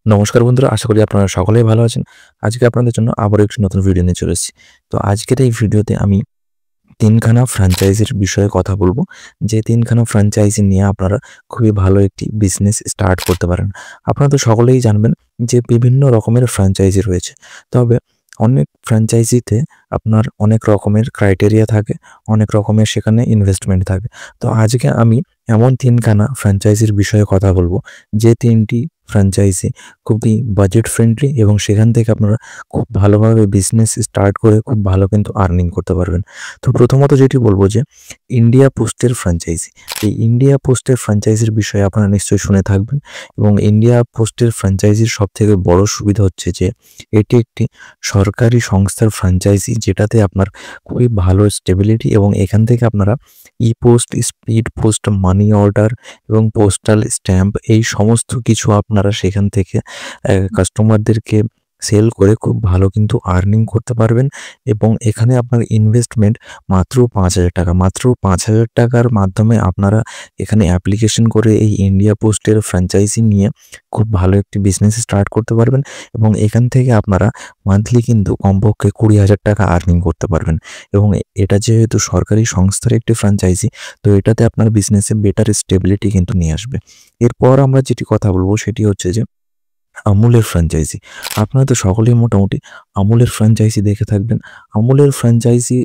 নমস্কার বন্ধুরা, আশা করি আপনারা সকলেই ভালো আছেন। আজকে আপনাদের জন্য আবারও একটি নতুন ভিডিও নিয়ে চলে এসেছি। তো আজকের এই ভিডিওতে আমি ৩ খানা ফ্র্যাঞ্চাইজির বিষয়ে কথা বলবো। যে ৩ খানা ফ্র্যাঞ্চাইজি নিয়ে আপনারা খুবই ভালো একটি বিজনেস স্টার্ট করতে পারেন। আপনারা তো সকলেই জানবেন যে বিভিন্ন রকমের ফ্র্যাঞ্চাইজি রয়েছে। তবে অনেক ফ্র্যাঞ্চাইজিতে আপনার অনেক রকমের ক্রাইটেরিয়া থাকে, অনেক রকমের সেখানে ইনভেস্টমেন্ট থাকে। তো আজকে আমি এমন ৩ খানা ফ্র্যাঞ্চাইজির বিষয়ে কথা বলবো, যে ৩টি ফ্র্যাঞ্চাইজি খুবই বাজেট ফ্রেন্ডলি এবং সেখান থেকে আপনারা খুব ভালোভাবে বিজনেস স্টার্ট করে খুব ভালো কিন্তু আর্নিং করতে পারবেন। তো প্রথমত যেটি বলবো যে ইন্ডিয়া পোস্টের ফ্র্যাঞ্চাইজি। এই ইন্ডিয়া পোস্টের ফ্র্যাঞ্চাইজির বিষয়ে আপনারা নিশ্চয়ই শুনে থাকবেন এবং ইন্ডিয়া পোস্টের ফ্র্যাঞ্চাইজির সবথেকে বড় সুবিধা হচ্ছে যে এটি একটি সরকারি সংস্থার ফ্র্যাঞ্চাইজি, যেটাতে আপনার খুবই ভালো স্টেবিলিটি এবং এখান থেকে আপনারা post, speed post, money order এবং পোস্টাল স্ট্যাম্প এই সমস্ত কিছু আপনারা সেখান থেকে কাস্টমারদেরকে সেল করে খুব ভালো কিন্তু আর্নিং করতে পারবেন। এবং এখানে আপনার ইনভেস্টমেন্ট মাত্র ৫,০০০ টাকা। মাত্র ৫,০০০ টাকার মাধ্যমে আপনারা এখানে অ্যাপ্লিকেশন করে এই ইন্ডিয়া পোস্টের ফ্র্যাঞ্চাইজি নিয়ে খুব ভালো একটি বিজনেস স্টার্ট করতে পারবেন এবং এখান থেকে আপনারা মান্থলি কিন্তু কমপক্ষে ২০,০০০ টাকা আর্নিং করতে পারবেন। এবং এটা যেহেতু সরকারি সংস্থার একটি ফ্র্যাঞ্চাইজি, তো এটাতে আপনার বিজনেসে বেটার স্টেবিলিটি কিন্তু নিয়ে আসবে। এরপর আমরা যেটি কথা বলবো সেটি হচ্ছে যে আমুলের ফ্র্যাঞ্চাইজি। আপনারা তো সকলেই মোটামুটি আমুলের ফ্র্যাঞ্চাইজি দেখে থাকবেন। আমুলের ফ্র্যাঞ্চাইজি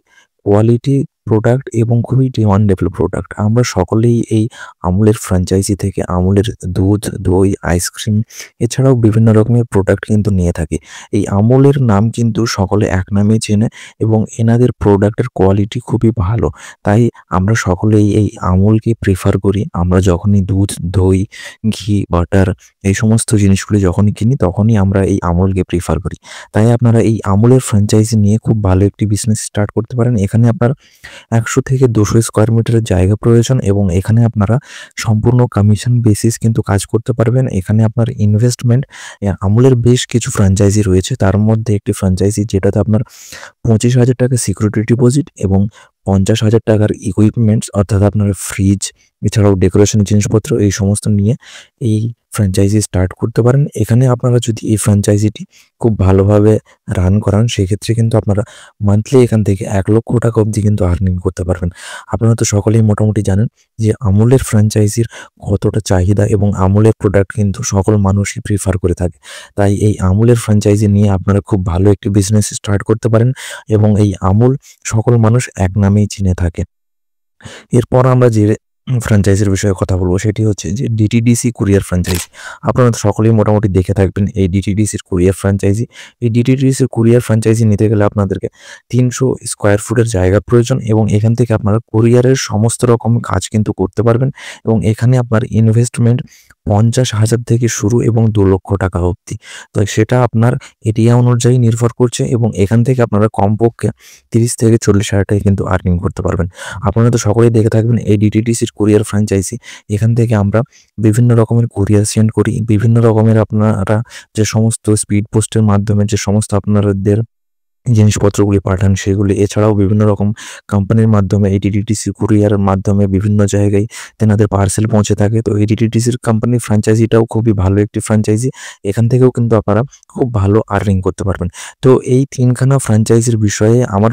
কোয়ালিটি প্রোডাক্ট এবং খুবই ডিমান্ডেবল প্রোডাক্ট। আমরা সকলেই এই আমুলের ফ্র্যাঞ্চাইজি থেকে আমুলের দুধ, দই, আইসক্রিম এছাড়াও বিভিন্ন রকমের প্রোডাক্ট কিন্তু নিয়ে থাকি। এই আমুলের নাম কিন্তু সকলে এক নামেই চেনে এবং এনাদের প্রোডাক্টের কোয়ালিটি খুবই ভালো। তাই আমরা সকলেই এই আমুলকে প্রেফার করি। আমরা যখনই দুধ, দই, ঘি, বাটার এই সমস্ত জিনিসগুলি যখনই কিনি তখনই আমরা এই আমুলকে প্রেফার করি। তাই আপনারা এই আমুলের ফ্র্যাঞ্চাইজি নিয়ে খুব ভালো একটি বিজনেস স্টার্ট করতে পারেন। এখানে আপনার ১০০ থেকে ২০০ স্কোয়ার মিটারের জায়গা প্রয়োজন এবং এখানে আপনারা সম্পূর্ণ কমিশন বেসিস কিন্তু কাজ করতে পারবেন। এখানে আপনার ইনভেস্টমেন্ট আমুলের বেশ কিছু ফ্র্যাঞ্চাইজি রয়েছে। তার মধ্যে একটি ফ্র্যাঞ্চাইজি যেটাতে আপনার ২৫,০০০ টাকা সিকিউরিটি ডিপোজিট এবং ৫০,০০০ টাকার ইকুইপমেন্টস অর্থাৎ আপনার ফ্রিজ এছাড়াও ডেকোরেশনের জিনিসপত্র এই সমস্ত নিয়ে এই ফ্র্যাঞ্চাইজি স্টার্ট করতে পারেন। এখানে আপনারা যদি এই ফ্র্যাঞ্চাইজিটি খুব ভালোভাবে রান করান সেক্ষেত্রে কিন্তু আপনারা মান্থলি এখান থেকে ১,০০,০০০ টাকা অবধি কিন্তু আর্নিং করতে পারবেন। আপনারা তো সকলেই মোটামুটি জানেন যে আমুলের ফ্র্যাঞ্চাইজির কতটা চাহিদা এবং আমুলের প্রোডাক্ট কিন্তু সকল মানুষই প্রিফার করে থাকে। তাই এই আমুলের ফ্র্যাঞ্চাইজি নিয়ে আপনারা খুব ভালো একটি বিজনেস স্টার্ট করতে পারেন এবং এই আমুল সকল মানুষ এক নামেই চিনে থাকে। এরপর আমরা যে ফ্র্যাঞ্চাইজির বিষয়ে কথা বলবো সেটি হচ্ছে যে ডিটিডিসি কুরিয়ার ফ্র্যাঞ্চাইজি। আপনারা তো সকলেই মোটামুটি দেখে থাকবেন এই ডিটিডিসির কুরিয়ার ফ্র্যাঞ্চাইজি। এই ডিটিডিসির কুরিয়ার ফ্র্যাঞ্চাইজি নিতে গেলে আপনাদেরকে ৩০০ স্কোয়ার ফুটের জায়গা প্রয়োজন এবং এখান থেকে আপনারা কুরিয়ারের সমস্ত রকম কাজ কিন্তু করতে পারবেন এবং এখানে আপনার ইনভেস্টমেন্ট ৫০,০০০ থেকে শুরু এবং ২,০০,০০০ টাকা অবধি। তো সেটা আপনার এরিয়া অনুযায়ী নির্ভর করছে এবং এখান থেকে আপনারা কমপক্ষে ৩০ থেকে ৪০,০০০ টাকা কিন্তু আর্নিং করতে পারবেন। আপনারা তো সকলেই দেখে থাকবেন এই ডিটিডিসির কুরিয়ার ফ্র্যাঞ্চাইজি। এখান থেকে আমরা বিভিন্ন রকমের কুরিয়ার সেন্ড করি। বিভিন্ন রকমের আপনারা যে সমস্ত স্পিড পোস্টের মাধ্যমে যে সমস্ত আপনাদের জিনিসপত্রগুলি পাঠান সেগুলি, এছাড়াও বিভিন্ন রকম কোম্পানির মাধ্যমে এই ডিটিডিসি কুরিয়ারের মাধ্যমে বিভিন্ন জায়গায় তেনাদের পার্সেল পৌঁছে থাকে। তো এই ডিটিডিসির কোম্পানির ফ্র্যাঞ্চাইজিটাও খুবই ভালো একটি ফ্র্যাঞ্চাইজি। এখান থেকেও কিন্তু আপনারা খুব ভালো আর্নিং করতে পারবেন। তো এই ৩ খানা ফ্র্যাঞ্চাইজির বিষয়ে আমার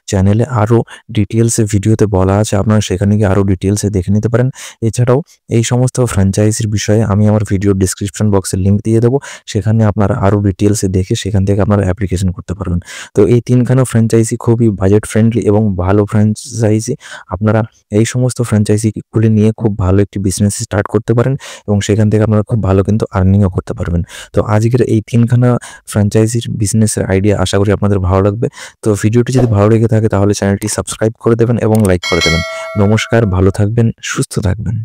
চ্যানেলে আরও ডিটেলসে ভিডিওতে বলা আছে, আপনারা সেখানে গিয়ে আরও ডিটেলসে দেখে নিতে পারেন। এছাড়াও এই সমস্ত ফ্র্যাঞ্চাইজির বিষয়ে আমি আমার ভিডিওর ডিসক্রিপশন বক্সে লিঙ্ক দিয়ে দেবো, সেখানে আপনারা আরও ডিটেলসে দেখে সেখান থেকে আপনারা অ্যাপ্লিকেশন করতে পারবেন। তো এই ৩ খানা ফ্র্যাঞ্চাইজি খুবই বাজেট ফ্রেন্ডলি এবং ভালো ফ্র্যাঞ্চাইজি। আপনারা এই সমস্ত ফ্র্যাঞ্চাইজিগুলি নিয়ে খুব ভালো একটি বিজনেস স্টার্ট করতে পারেন এবং সেখান থেকে আপনারা খুব ভালো কিন্তু আর্নিংও করতে পারবেন। তো আজকের এই ৩ খানা ফ্র্যাঞ্চাইজির বিজনেসের আইডিয়া আশা করি আপনাদের ভালো লাগবে। তো ভিডিওটি যদি ভালো লেগে থাকে তাহলে চ্যানেলটি সাবস্ক্রাইব করে দেবেন এবং লাইক করে দেবেন। নমস্কার, ভালো থাকবেন, সুস্থ থাকবেন।